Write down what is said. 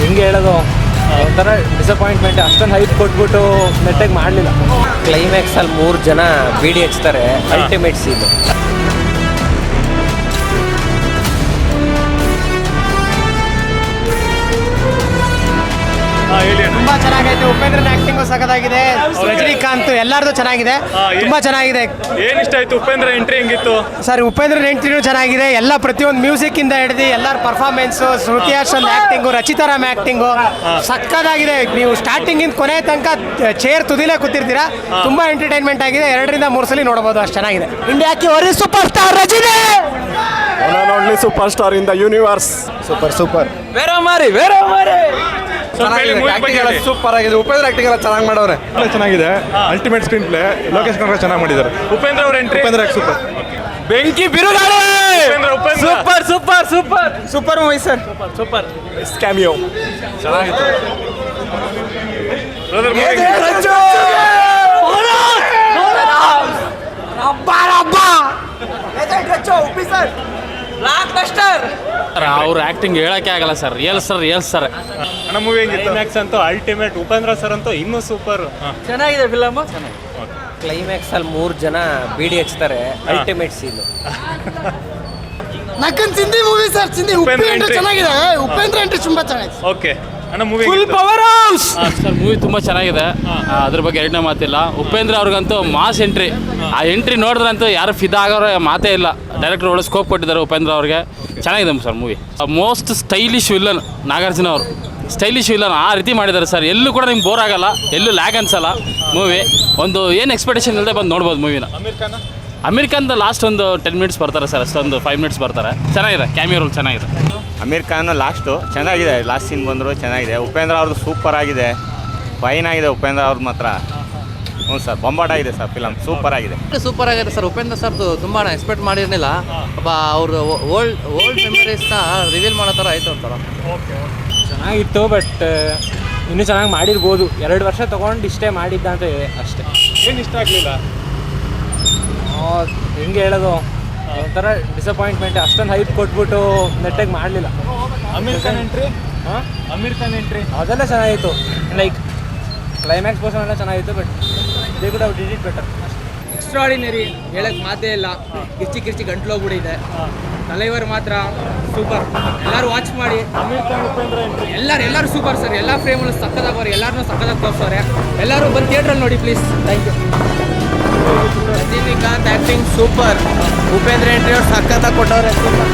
ಹೆಂಗೆ ಹೇಳೋದು ಒಂಥರ ಡಿಸಪಾಯಿಂಟ್ಮೆಂಟ್. ಅಷ್ಟೊಂದು ಹೈಪ್ ಕೊಟ್ಬಿಟ್ಟು ನೆಟ್ಟಾಗಿ ಮಾಡಲಿಲ್ಲ. ಕ್ಲೈಮ್ಯಾಕ್ಸಲ್ಲಿ 3 ಜನ ಬಿಡಿ ಹಚ್ತಾರೆ. ಅಲ್ಟಿಮೇಟ್ ಸೀನು. ತುಂಬಾ ಚೆನ್ನಾಗೈತೆ. ಉಪೇಂದ್ರನ ಆಕ್ಟಿಂಗ್ ಸಖತ್ತಾಗಿದೆ. ರಜನಿಕಾಂತ್ ಎಲ್ಲಾರ್ದು ಚೆನ್ನಾಗಿದೆ, ತುಂಬಾ ಚೆನ್ನಾಗಿದೆ. ಏನ್ ಇಷ್ಟ ಆಯ್ತು? ಉಪೇಂದ್ರ ಎಂಟ್ರಿ ಹೆಂಗಿತ್ತು ಸರ್ ಉಪೇಂದ್ರನ ಎಂಟ್ರಿನೂ ಚೆನ್ನಾಗಿದೆ. ಎಲ್ಲ ಪ್ರತಿಯೊಂದು ಮ್ಯೂಸಿಕ್ ಇಂದ ಹಿಡಿದು ಎಲ್ಲರ ಪರ್ಫಾರ್ಮೆನ್ಸ್, ಶ್ರುತಿ ಹಾಸನ್ ಆಕ್ಟಿಂಗು, ರಚಿತಾರಾಮ್ ಆಕ್ಟಿಂಗು ಸಖತ್ತಾಗಿದೆ. ನೀವು ಸ್ಟಾರ್ಟಿಂಗ್ ಇಂದ ಕೊನೆ ತನಕ ಚೇರ್ ತುದಿಲೇ ಕೂತಿರ್ತೀರಾ. ತುಂಬಾ ಎಂಟರ್ಟೈನ್ಮೆಂಟ್ ಆಗಿದೆ. 2-3 ಸಲ ನೋಡಬಹುದು, ಅಷ್ಟು ಚೆನ್ನಾಗಿದೆ. ಇಂಡಿಯಾಕ್ಕೆ ಒರಿ super star Rajini, only super star in the universe. Super super ಆಗಿದೆ. ಉಪೇಂದ್ರ ಆಕ್ಟಿಂಗ್ ಎಲ್ಲ ಚೆನ್ನಾಗಿ ಮಾಡೋರೆ. ಚೆನ್ನಾಗಿದೆ. Ultimate screenplay. Lokesh Kanaka ಚೆನ್ನಾಗಿ ಮಾಡಿದ್ದಾರೆ. ಉಪೇಂದ್ರ ಅವ್ರ ಎಂಟ್ರಿ ಸೂಪರ್. ಬೆಂಕಿ ಬಿರುಗಾಳಿ. Super movie sir. Super. Cameo ಚೆನ್ನಾಗಿತ್ತು. ಅವ್ರ ಆಕ್ಟಿಂಗ್ ಹೇಳಕ್ಕೆ ಆಗಲ್ಲ ಸರ್. Real sir. ಅಣ್ಣ ಮೂವಿ ಹೆಂಗಿತ್ತು? ಕ್ಲೈಮ್ಯಾಕ್ಸ್ ಅಂತೂ ಅಲ್ಟಿಮೇಟ್. ಉಪೇಂದ್ರ ಸರ್ ಅಂತೂ ಇನ್ನೂ ಸೂಪರ್. ಚೆನ್ನಾಗಿದೆ ಫಿಲಮ್. ಕ್ಲೈಮ್ಯಾಕ್ಸಲ್ಲಿ 3 ಜನ ಬಿಡಿ ಹಚ್ತಾರೆ. Ultimate scene. ನಕ್ಕನ್ ಸಿಂಧಿ ಮೂವಿ ಸರ್. ಸಿಂಧಿ ಉಪೇಂದ್ರ entry ಚೆನ್ನಾಗಿದೆ. ಉಪೇಂದ್ರ ಎಂಟ್ರಿ ತುಂಬಾ ಚೆನ್ನಾಗಿದೆ. ಓಕೆ ಅಣ್ಣ movie powerhouse sir movie ತುಂಬ ಚೆನ್ನಾಗಿದೆ. ಅದ್ರ ಬಗ್ಗೆ ಎರಡನೇ ಮಾತಿಲ್ಲ. ಉಪೇಂದ್ರ ಅವ್ರಿಗಂತೂ ಮಾಸ್ ಎಂಟ್ರಿ. ಆ ಎಂಟ್ರಿ ನೋಡಿದ್ರಂತೂ ಯಾರು ಫಿದಾ ಆಗೋರ ಮಾತೇ ಇಲ್ಲ. ಡೈರೆಕ್ಟರ್ ಒಳ್ಳೆ ಸ್ಕೋಪ್ ಕೊಟ್ಟಿದ್ದಾರೆ ಉಪೇಂದ್ರ ಅವ್ರಿಗೆ. ಚೆನ್ನಾಗಿದೆ sir movie. Most stylish villain Nagarjuna ಅವರು. ಸ್ಟೈಲಿಶ್ ವಿಲ್ಲನ್ ಆ ರೀತಿ ಮಾಡಿದ್ದಾರೆ ಸರ್. ಎಲ್ಲೂ ಕೂಡ ನಿಮ್ಗೆ ಬೋರ್ ಆಗಲ್ಲ, ಎಲ್ಲೂ ಲ್ಯಾಗ್ ಅನ್ಸಲ್ಲ ಮೂವಿ. ಒಂದು ಏನು ಎಕ್ಸ್ಪೆಕ್ಟೇಷನ್ ಇಲ್ಲದೆ ಬಂದು ನೋಡ್ಬೋದು ಮೂವಿನ. ಅಮೀರ್ ಖಾನ್ ಲಾಸ್ಟ್ ಒಂದು 10 ಮಿನಿಟ್ಸ್ ಬರ್ತಾರೆ ಸರ್, ಅಷ್ಟೊಂದು 5 ಮಿನಿಟ್ಸ್ ಬರ್ತಾರೆ. ಚೆನ್ನಾಗಿದೆ. ಕ್ಯಾಮಿಯೋ ರೋಲ್ ಚೆನ್ನಾಗಿದೆ. ಅಮೀರ್ ಖಾನ್ ಲಾಸ್ಟು ಚೆನ್ನಾಗಿದೆ. ಲಾಸ್ಟ್ ಸೀನ್ ಬಂದರು ಚೆನ್ನಾಗಿದೆ. ಉಪೇಂದ್ರ ಅವ್ರದ್ದು ಸೂಪರ್ ಆಗಿದೆ. ಫೈನ್ ಆಗಿದೆ ಉಪೇಂದ್ರ ಅವ್ರದ್ದು ಮಾತ್ರ. ಹ್ಞೂ ಸರ್, ಬೊಂಬಾಟ್ ಆಗಿದೆ ಸರ್. ಫಿಲಮ್ ಸೂಪರ್ ಆಗಿದೆ. ಸೂಪರ್ ಆಗಿದೆ ಸರ್. ಉಪೇಂದ್ರ ಸರ್ದು ತುಂಬ ಎಕ್ಸ್ಪೆಕ್ಟ್ ಮಾಡಿರಲಿಲ್ಲ. ಪಾಪ ಅವ್ರದ್ದು ಓಲ್ಡ್ ಮೆಮರೀಸ್ನ ರಿವೀಲ್ ಮಾಡೋ ಥರ ಆಯ್ತು ಒಂಥರ. ಚೆನ್ನಾಗಿತ್ತು. ಬಟ್ ಇನ್ನೂ ಚೆನ್ನಾಗಿ ಮಾಡಿರ್ಬೋದು. 2 ವರ್ಷ ತೊಗೊಂಡು ಇಷ್ಟೇ ಮಾಡಿದ್ದ ಅಂತ ಅಷ್ಟೇ. ಏನು ಇಷ್ಟ ಆಗಲಿಲ್ಲ? ಹೆಂಗೆ ಹೇಳೋದು ಒಂಥರ ಡಿಸಪಾಯಿಂಟ್ಮೆಂಟ್. ಅಷ್ಟೊಂದು ಹೈಪ್ ಕೊಟ್ಬಿಟ್ಟು ನೆಟ್ಟಾಗಿ ಮಾಡಲಿಲ್ಲ. ಅಮೀರ್ ಖಾನ್ ಎಂಟ್ರಿ ಅದೆಲ್ಲ ಚೆನ್ನಾಗಿತ್ತು. ಲೈಕ್ ಕ್ಲೈಮ್ಯಾಕ್ಸ್ ಪೋರ್ಷನ್ ಎಲ್ಲ ಚೆನ್ನಾಗಿತ್ತು. But they could have did it better. Extraordinary, ಹೇಳಕ್ಕೆ ಮಾತೇ ಇಲ್ಲ. ಕಿರ್ಚಿ ಗಂಟ್ಲೋಗ್ಬಿಟ್ಟಿದೆ. ತಲೈವರ್ ಮಾತ್ರ ಸೂಪರ್. ಎಲ್ಲರೂ ವಾಚ್ ಮಾಡಿ. ಅಮೀರ್ ಖಾನ್ ಉಪೇಂದ್ರ ಎಂಟ್ರಿ ಎಲ್ಲರೂ ಸೂಪರ್ ಸರ್. ಎಲ್ಲ ಫ್ರೇಮಲ್ಲೂ ಸಕ್ಕದಾಗವ್ರೆ. ಎಲ್ಲರನ್ನೂ ಸಕ್ಕದಾಗಿ ತೋರಿಸೋರೆ. ಎಲ್ಲರೂ ಬಂದು ಥಿಯೇಟ್ರಲ್ಲಿ ನೋಡಿ please. Thank you. Rajinikanth acting super. Upendra entry ಅವ್ರು ಸಖತ್ತಾಗಿ ಕೊಟ್ಟವ್ರೆ. ಸೂಪರ್.